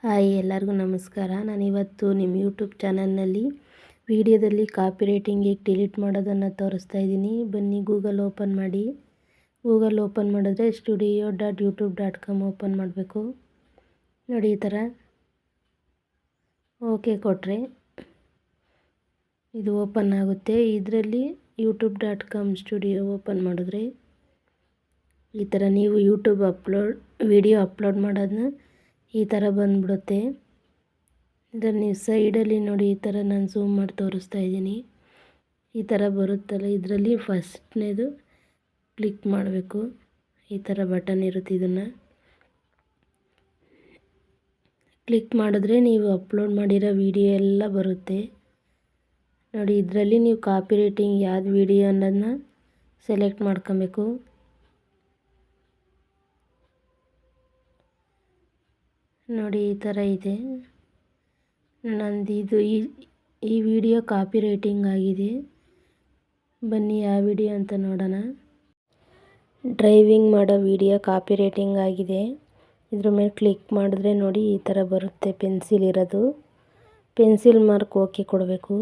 Hi ಎಲ್ಲರಿಗೂ ನಮಸ್ಕಾರ. ನಾನಿವತ್ತು ನಿಮ್ಮ ಯೂಟ್ಯೂಬ್ ಚಾನಲ್ನಲ್ಲಿ ವಿಡಿಯೋದಲ್ಲಿ ಕಾಪಿ ರೈಟಿಂಗ್ ಹೇಗೆ ಡಿಲೀಟ್ ಮಾಡೋದನ್ನು ತೋರಿಸ್ತಾ ಇದ್ದೀನಿ. ಬನ್ನಿ ಗೂಗಲ್ ಓಪನ್ ಮಾಡಿ. ಗೂಗಲ್ ಓಪನ್ ಮಾಡಿದ್ರೆ studio.youtube.com ಓಪನ್ ಮಾಡಬೇಕು. ನೋಡಿ ಈ ಥರ ಓಕೆ ಕೊಟ್ಟರೆ ಇದು ಓಪನ್ ಆಗುತ್ತೆ. ಇದರಲ್ಲಿ youtube.com ಸ್ಟುಡಿಯೋ ಓಪನ್ ಮಾಡಿದ್ರೆ ಈ ಥರ ನೀವು ಯೂಟ್ಯೂಬ್ ವಿಡಿಯೋ ಅಪ್ಲೋಡ್ ಮಾಡೋದನ್ನ ಈ ಥರ ಬಂದುಬಿಡುತ್ತೆ. ಇದನ್ನು ನೀವು ಸೈಡಲ್ಲಿ ನೋಡಿ, ಈ ಥರ ನಾನು ಝೂಮ್ ಮಾಡಿ ತೋರಿಸ್ತಾ ಇದ್ದೀನಿ. ಈ ಥರ ಬರುತ್ತಲ್ಲ, ಇದರಲ್ಲಿ ಫಸ್ಟ್ನೇದು ಕ್ಲಿಕ್ ಮಾಡಬೇಕು. ಈ ಥರ ಬಟನ್ ಇರುತ್ತೆ, ಇದನ್ನು ಕ್ಲಿಕ್ ಮಾಡಿದ್ರೆ ನೀವು ಅಪ್ಲೋಡ್ ಮಾಡಿರೋ ವಿಡಿಯೋ ಎಲ್ಲ ಬರುತ್ತೆ. ನೋಡಿ, ಇದರಲ್ಲಿ ನೀವು ಕಾಪಿ ರೈಟಿಂಗ್ ಯಾವ್ದು ವಿಡಿಯೋ ಅನ್ನೋದನ್ನ ಸೆಲೆಕ್ಟ್ ಮಾಡ್ಕೊಬೇಕು. ನೋಡಿ ಈ ಥರ ಇದೆ. ನಂದು ಈ ವಿಡಿಯೋ ಕಾಪಿ ರೈಟಿಂಗ್ ಆಗಿದೆ. ಬನ್ನಿ ಯಾವ ವಿಡಿಯೋ ಅಂತ ನೋಡೋಣ. ಡ್ರೈವಿಂಗ್ ಮಾಡೋ ವಿಡಿಯೋ ಕಾಪಿ ರೈಟಿಂಗ್ ಆಗಿದೆ. ಇದ್ರ ಮೇಲೆ ಕ್ಲಿಕ್ ಮಾಡಿದ್ರೆ ನೋಡಿ ಈ ಥರ ಬರುತ್ತೆ, ಪೆನ್ಸಿಲ್ ಇರೋದು. ಪೆನ್ಸಿಲ್ ಮಾರ್ಕ್ ಓಕೆ ಕೊಡಬೇಕು.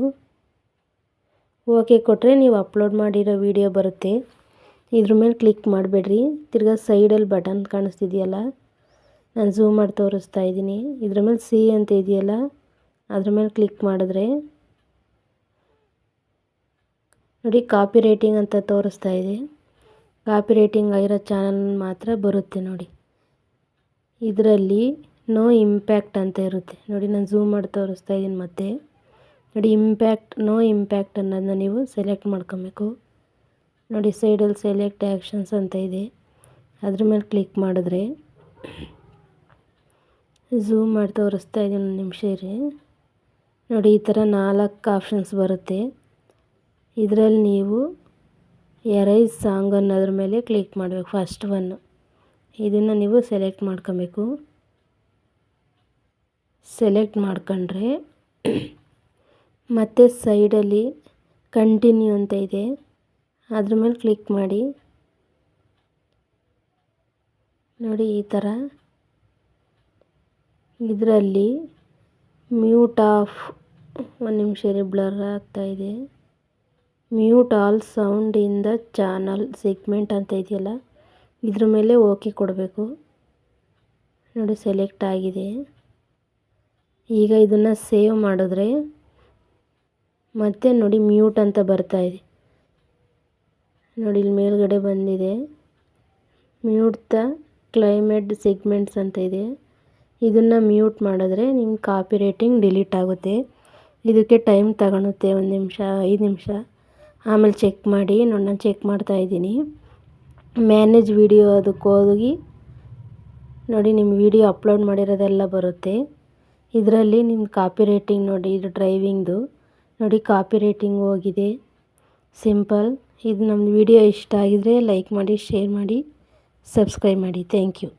ಓಕೆ ಕೊಟ್ಟರೆ ನೀವು ಅಪ್ಲೋಡ್ ಮಾಡಿರೋ ವಿಡಿಯೋ ಬರುತ್ತೆ. ಇದ್ರ ಮೇಲೆ ಕ್ಲಿಕ್ ಮಾಡಬೇಡ್ರಿ. ತಿರ್ಗಾ ಸೈಡಲ್ಲಿ ಬಟನ್ ಕಾಣಿಸ್ತಿದೆಯಲ್ಲ, ನಾನು ಝೂಮ್ ಮಾಡಿ ತೋರಿಸ್ತಾ ಇದ್ದೀನಿ. ಇದ್ರ ಮೇಲೆ ಸಿ ಅಂತ ಇದೆಯಲ್ಲ, ಅದ್ರ ಮೇಲೆ ಕ್ಲಿಕ್ ಮಾಡಿದ್ರೆ ನೋಡಿ ಕಾಪಿ ರೈಟಿಂಗ್ ಅಂತ ತೋರಿಸ್ತಾ ಇದೆ. ಕಾಪಿ ರೈಟಿಂಗ್ ಆಗಿರೋ ಚಾನಲ್ ಮಾತ್ರ ಬರುತ್ತೆ. ನೋಡಿ ಇದರಲ್ಲಿ ನೋ ಇಂಪ್ಯಾಕ್ಟ್ ಅಂತ ಇರುತ್ತೆ. ನೋಡಿ ನಾನು ಝೂಮ್ ಮಾಡಿ ತೋರಿಸ್ತಾ ಇದ್ದೀನಿ. ಮತ್ತೆ ನೋಡಿ ನೋ ಇಂಪ್ಯಾಕ್ಟ್ ಅನ್ನೋದನ್ನ ನೀವು ಸೆಲೆಕ್ಟ್ ಮಾಡ್ಕೊಬೇಕು. ನೋಡಿ ಸೈಡಲ್ಲಿ ಸೆಲೆಕ್ಟ್ ಆ್ಯಕ್ಷನ್ಸ್ ಅಂತ ಇದೆ, ಅದ್ರ ಮೇಲೆ ಕ್ಲಿಕ್ ಮಾಡಿದ್ರೆ ಝೂಮ್ ಮಾಡಿ ತೋರಿಸ್ತಾ ಇದ್ದೀನಿ. ಒಂದು ನಿಮಿಷ ಇರಿ. ನೋಡಿ ಈ ಥರ 4 ಆಪ್ಷನ್ಸ್ ಬರುತ್ತೆ. ಇದರಲ್ಲಿ ನೀವು ಎರೈಸ್ ಸಾಂಗ್ ಅನ್ನೋದ್ರ ಮೇಲೆ ಕ್ಲಿಕ್ ಮಾಡಬೇಕು. ಫಸ್ಟ್ ಒನ್ನು ಇದನ್ನು ನೀವು ಸೆಲೆಕ್ಟ್ ಮಾಡ್ಕೊಬೇಕು. ಸೆಲೆಕ್ಟ್ ಮಾಡ್ಕೊಂಡ್ರೆ ಮತ್ತೆ ಸೈಡಲ್ಲಿ ಕಂಟಿನ್ಯೂ ಅಂತ ಇದೆ, ಅದ್ರ ಮೇಲೆ ಕ್ಲಿಕ್ ಮಾಡಿ. ನೋಡಿ ಈ ಥರ ಇದರಲ್ಲಿ ಮ್ಯೂಟ್ ಆಫ್, ಒಂದು ನಿಮಿಷ ಬ್ಲರ್ ಆಗ್ತಾಯಿದೆ. Mute all sound in the channel segment ಅಂತ ಇದೆಯಲ್ಲ, ಇದ್ರ ಮೇಲೆ ಓಕೆ ಕೊಡಬೇಕು. ನೋಡಿ ಸೆಲೆಕ್ಟ್ ಆಗಿದೆ. ಈಗ ಇದನ್ನು ಸೇವ್ ಮಾಡಿದ್ರೆ ಮತ್ತೆ ನೋಡಿ ಮ್ಯೂಟ್ ಅಂತ ಬರ್ತಾಯಿದೆ. ನೋಡಿ ಇಲ್ಲಿ ಮೇಲ್ಗಡೆ ಬಂದಿದೆ, ಮ್ಯೂಟ್ ದ ಕ್ಲೈಮೇಟ್ ಸೆಗ್ಮೆಂಟ್ಸ್ ಅಂತ ಇದೆ. ಇದನ್ನು ಮ್ಯೂಟ್ ಮಾಡಿದ್ರೆ ನಿಮ್ಮ ಕಾಪಿ ರೈಟಿಂಗ್ ಡಿಲೀಟ್ ಆಗುತ್ತೆ. ಇದಕ್ಕೆ ಟೈಮ್ ತಗೊಳುತ್ತೆ, 1 ನಿಮಿಷ 5 ನಿಮಿಷ. ಆಮೇಲೆ ಚೆಕ್ ಮಾಡಿ. ನೋಡಿ ನಾನು ಚೆಕ್ ಮಾಡ್ತಾ ಇದ್ದೀನಿ. ಮ್ಯಾನೇಜ್ ವಿಡಿಯೋ ಅದಕ್ಕೆ ಹೋಗಿ ನೋಡಿ ನಿಮ್ಮ ವಿಡಿಯೋ ಅಪ್ಲೋಡ್ ಮಾಡಿರೋದೆಲ್ಲ ಬರುತ್ತೆ. ಇದರಲ್ಲಿ ನಿಮ್ಮ ಕಾಪಿ ರೈಟಿಂಗ್ ನೋಡಿ, ಇದು ಡ್ರೈವಿಂಗ್ದು ನೋಡಿ ಕಾಪಿ ರೈಟಿಂಗ್ ಹೋಗಿದೆ. ಸಿಂಪಲ್. ಇದು ನಮ್ಮ ವಿಡಿಯೋ ಇಷ್ಟ ಆಗಿದರೆ ಲೈಕ್ ಮಾಡಿ, ಶೇರ್ ಮಾಡಿ, ಸಬ್ಸ್ಕ್ರೈಬ್ ಮಾಡಿ. Thank you.